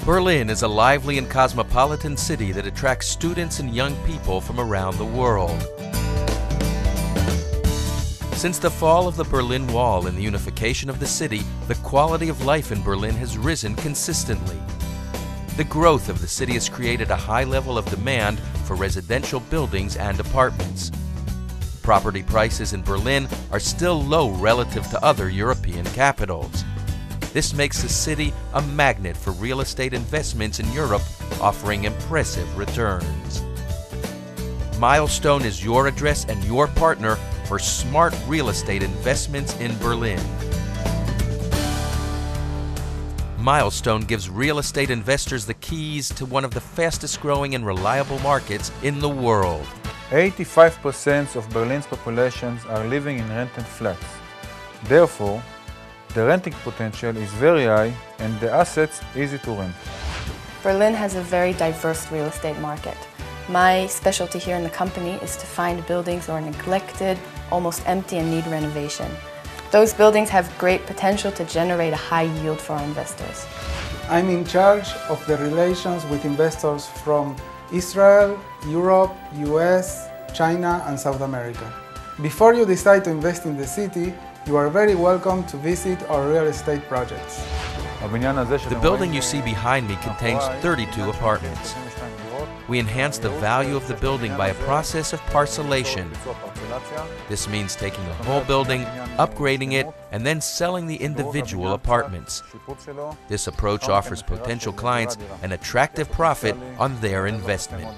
Berlin is a lively and cosmopolitan city that attracts students and young people from around the world. Since the fall of the Berlin Wall and the unification of the city, the quality of life in Berlin has risen consistently. The growth of the city has created a high level of demand for residential buildings and apartments. Property prices in Berlin are still low relative to other European capitals. This makes the city a magnet for real estate investments in Europe, offering impressive returns. Milestone is your address and your partner for smart real estate investments in Berlin. Milestone gives real estate investors the keys to one of the fastest growing and reliable markets in the world. 85% of Berlin's population are living in rented flats. Therefore, the renting potential is very high and the assets easy to rent. Berlin has a very diverse real estate market. My specialty here in the company is to find buildings that are neglected, almost empty and need renovation. Those buildings have great potential to generate a high yield for our investors. I'm in charge of the relations with investors from Israel, Europe, US, China and South America. Before you decide to invest in the city, you are very welcome to visit our real estate projects. The building you see behind me contains 32 apartments. We enhance the value of the building by a process of parcellation. This means taking the whole building, upgrading it, and then selling the individual apartments. This approach offers potential clients an attractive profit on their investment.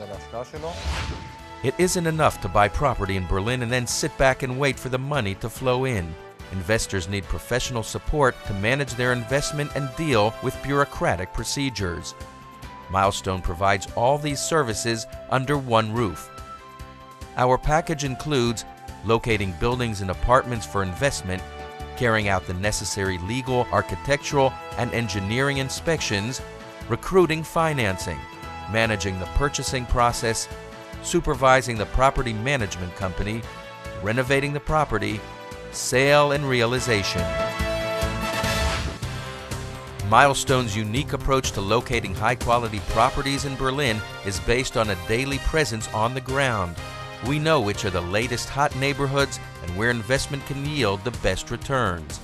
It isn't enough to buy property in Berlin and then sit back and wait for the money to flow in. Investors need professional support to manage their investment and deal with bureaucratic procedures. Milestone provides all these services under one roof. Our package includes locating buildings and apartments for investment, carrying out the necessary legal, architectural, and engineering inspections, recruiting financing, managing the purchasing process, supervising the property management company, renovating the property, sale and realization. Milestone's unique approach to locating high-quality properties in Berlin is based on a daily presence on the ground. We know which are the latest hot neighborhoods and where investment can yield the best returns.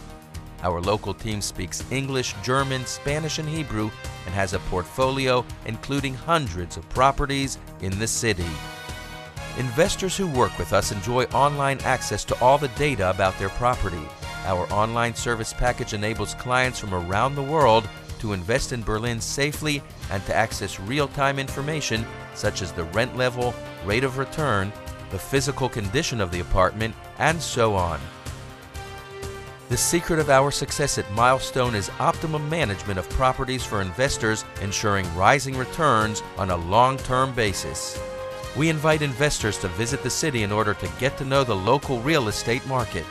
Our local team speaks English, German, Spanish, and Hebrew and has a portfolio including hundreds of properties in the city. Investors who work with us enjoy online access to all the data about their property. Our online service package enables clients from around the world to invest in Berlin safely and to access real-time information such as the rent level, rate of return, the physical condition of the apartment, and so on. The secret of our success at Milestone is optimum management of properties for investors, ensuring rising returns on a long-term basis. We invite investors to visit the city in order to get to know the local real estate market.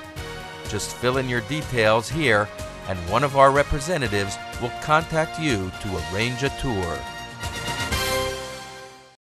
Just fill in your details here, and one of our representatives will contact you to arrange a tour.